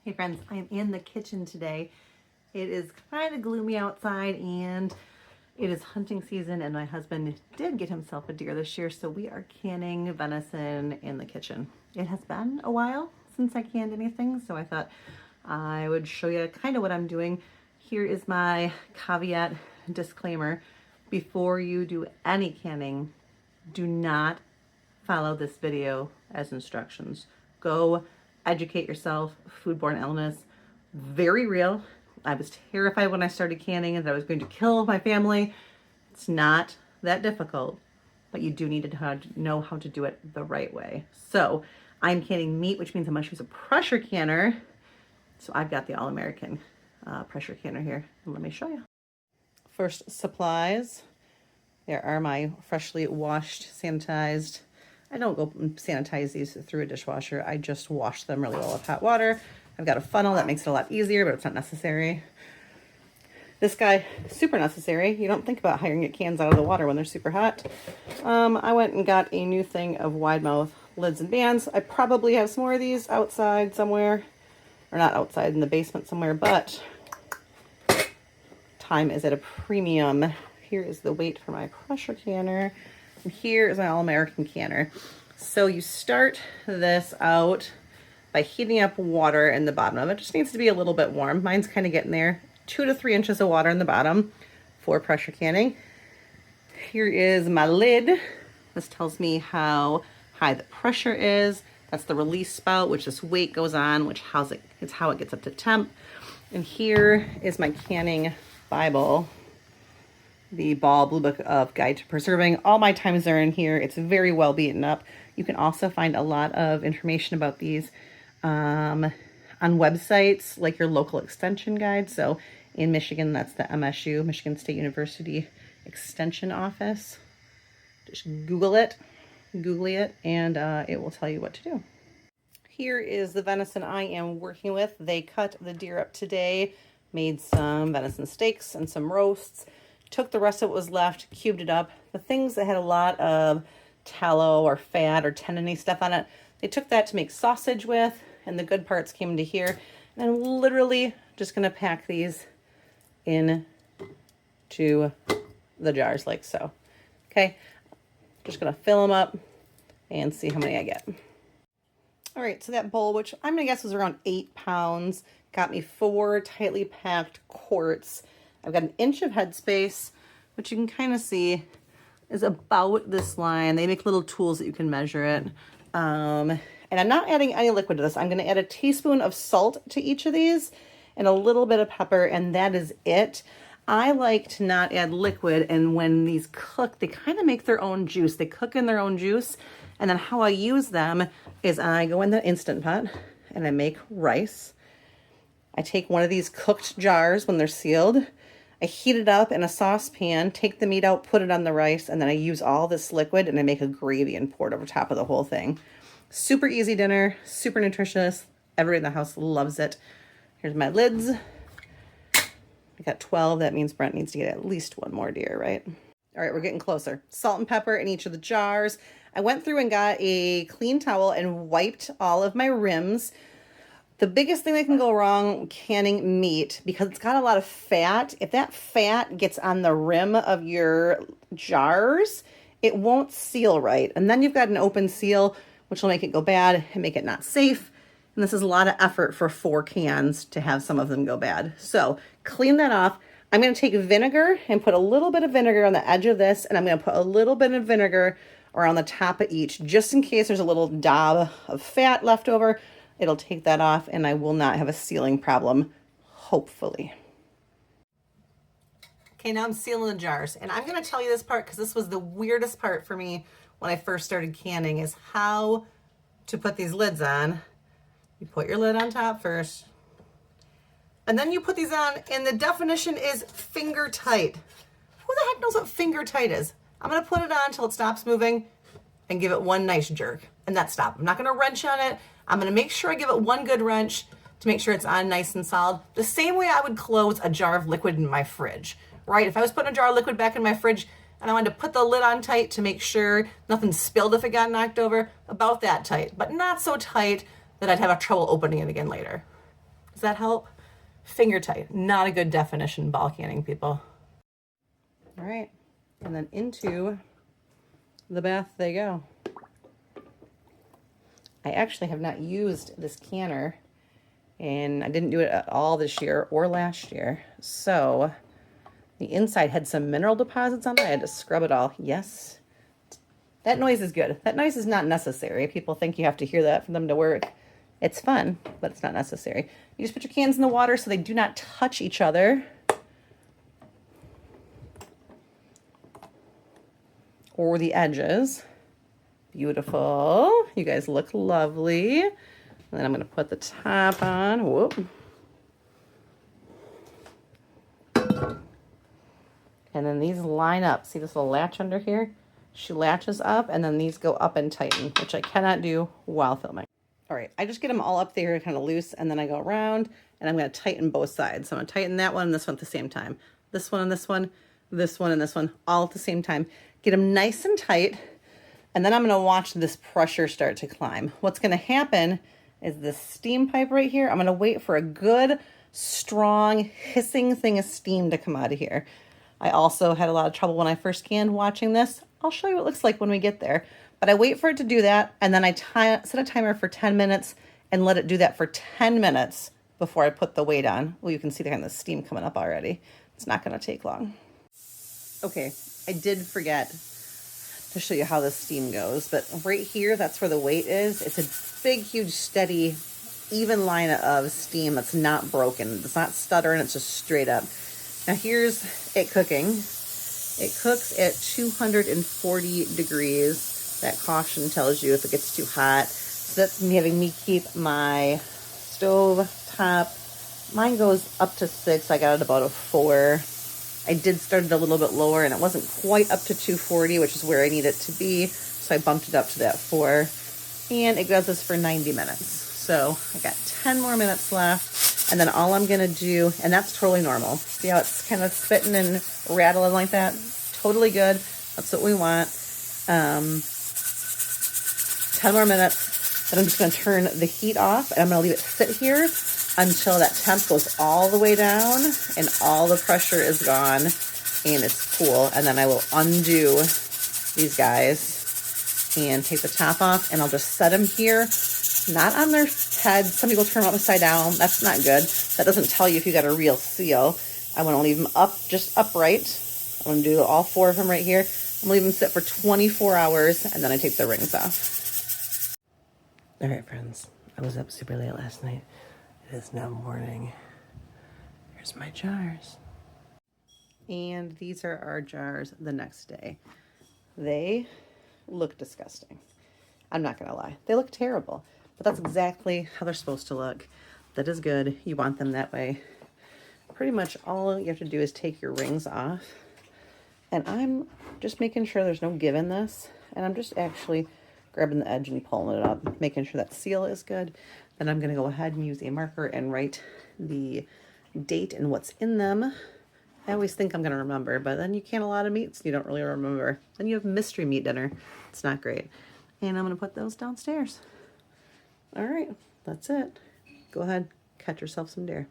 Hey friends, I'm in the kitchen today. It is kind of gloomy outside and it is hunting season, and my husband did get himself a deer this year, so we are canning venison in the kitchen. It has been a while since I canned anything, so I thought I would show you kind of what I'm doing. Here is my caveat disclaimer. Before you do any canning, do not follow this video as instructions. Go educate yourself. Foodborne illness, very real. I was terrified when I started canning that I was going to kill my family. It's not that difficult, but you do need to know how to do it the right way. So I'm canning meat, which means I'm going to use a pressure canner. So I've got the All-American pressure canner here. And let me show you. First, supplies. There are my freshly washed, sanitized. I don't go sanitize these through a dishwasher. I just wash them really well with hot water. I've got a funnel that makes it a lot easier, but it's not necessary. This guy, super necessary. You don't think about how you're gonna get cans out of the water when they're super hot. I went and got a new thing of wide mouth lids and bands. I probably have some more of these outside somewhere, or not outside, in the basement somewhere, but time is at a premium. Here is the weight for my pressure canner. And here is my All-American canner. So you start this out by heating up water in the bottom of it. It just needs to be a little bit warm. Mine's kind of getting there. 2 to 3 inches of water in the bottom for pressure canning. Here is my lid. This tells me how high the pressure is. That's the release spout, which this weight goes on, which it's how it gets up to temp. And here is my canning Bible, the Ball Blue Book of Guide to Preserving. All my times are in here. It's very well beaten up. You can also find a lot of information about these on websites like your local extension guide. So in Michigan, that's the MSU, Michigan State University Extension Office. Just Google it, and it will tell you what to do. Here is the venison I am working with. They cut the deer up today, made some venison steaks and some roasts. Took the rest of what was left, cubed it up. The things that had a lot of tallow or fat or tendony stuff on it, they took that to make sausage with, and the good parts came into here. And I'm literally just gonna pack these in to the jars like so. Okay, just gonna fill them up and see how many I get. All right, so that bowl, which I'm gonna guess was around 8 pounds, got me 4 tightly packed quarts. I've got 1 inch of headspace, which you can kind of see is about this line. They make little tools that you can measure it. And I'm not adding any liquid to this. I'm going to add a teaspoon of salt to each of these and a little bit of pepper, and that is it. I like to not add liquid, and when these cook, they kind of make their own juice. They cook in their own juice, and then how I use them is I go in the Instant Pot and I make rice. I take one of these cooked jars when they're sealed. I heat it up in a saucepan, take the meat out, put it on the rice, and then I use all this liquid and I make a gravy and pour it over top of the whole thing. Super easy dinner, super nutritious. Everybody in the house loves it. Here's my lids. I got 12. That means Brent needs to get at least 1 more deer, right? All right, we're getting closer. Salt and pepper in each of the jars. I went through and got a clean towel and wiped all of my rims. The biggest thing that can go wrong canning meat, because it's got a lot of fat, if that fat gets on the rim of your jars, it won't seal right. And then you've got an open seal, which will make it go bad and make it not safe. And this is a lot of effort for 4 cans to have some of them go bad. So clean that off. I'm going to take vinegar and put a little bit of vinegar on the edge of this, and I'm going to put a little bit of vinegar around the top of each, just in case there's a little daub of fat left over. It'll take that off and I will not have a sealing problem, hopefully. Okay, now I'm sealing the jars. And I'm gonna tell you this part because this was the weirdest part for me when I first started canning, is how to put these lids on. You put your lid on top first, and then you put these on, and the definition is finger tight. Who the heck knows what finger tight is? I'm gonna put it on until it stops moving and give it 1 nice jerk, and that's stop. I'm not gonna wrench on it. I'm gonna make sure I give it 1 good wrench to make sure it's on nice and solid. The same way I would close a jar of liquid in my fridge, right? If I was putting a jar of liquid back in my fridge and I wanted to put the lid on tight to make sure nothing spilled if it got knocked over, about that tight, but not so tight that I'd have trouble opening it again later. Does that help? Finger tight. Not a good definition ball canning, people. All right. And then into the bath they go. I actually have not used this canner, and I didn't do it at all this year or last year. So the inside had some mineral deposits on it. I had to scrub it all. Yes. That noise is good. That noise is not necessary. People think you have to hear that for them to work. It's fun, but it's not necessary. You just put your cans in the water so they do not touch each other. Or the edges. Beautiful. You guys look lovely. And then I'm going to put the top on. Whoop. And then these line up. See this little latch under here? She latches up, and then these go up and tighten, which I cannot do while filming. All right, I just get them all up there kind of loose, and then I go around, and I'm going to tighten both sides. So I'm going to tighten that one and this one at the same time. This one and this one, this one and this one, all at the same time. Get them nice and tight, and then I'm going to watch this pressure start to climb. What's going to happen is this steam pipe right here, I'm going to wait for a good, strong, hissing thing of steam to come out of here. I also had a lot of trouble when I first canned watching this. I'll show you what it looks like when we get there. But I wait for it to do that, and then I set a timer for 10 minutes and let it do that for 10 minutes before I put the weight on. Well, you can see the kind of steam coming up already. It's not going to take long. Okay, I did forget to show you how the steam goes, but right here, that's where the weight is. It's a big, huge, steady, even line of steam that's not broken. It's not stuttering, it's just straight up. Now here's it cooking. It cooks at 240 degrees. That caution tells you if it gets too hot. So that's me having me keep my stove top. Mine goes up to 6. I got it about a 4. I did start it a little bit lower, and it wasn't quite up to 240, which is where I need it to be. So I bumped it up to that 4. And it does this for 90 minutes. So I got 10 more minutes left. And then all I'm going to do, and that's totally normal. See how it's kind of spitting and rattling like that? Totally good. That's what we want. 10 more minutes. Then I'm just going to turn the heat off, and I'm going to leave it sit here until that temp goes all the way down and all the pressure is gone and it's cool. And then I will undo these guys and take the top off, and I'll just set them here. Not on their head. Some people turn them upside down. That's not good. That doesn't tell you if you got a real seal. I want to leave them up, just upright. I'm going to do all 4 of them right here. I'm going to leave them sit for 24 hours, and then I take the rings off. All right, friends. I was up super late last night. It is now morning. Here's my jars. And these are our jars the next day. They look disgusting. I'm not going to lie. They look terrible. But that's exactly how they're supposed to look. That is good. You want them that way. Pretty much all you have to do is take your rings off. And I'm just making sure there's no give in this. And I'm just actually grabbing the edge and pulling it up, making sure that seal is good. Then I'm going to go ahead and use a marker and write the date and what's in them. I always think I'm going to remember, but then you can a lot of meats and you don't really remember. Then you have mystery meat dinner. It's not great. And I'm going to put those downstairs. All right, that's it. Go ahead, catch yourself some deer.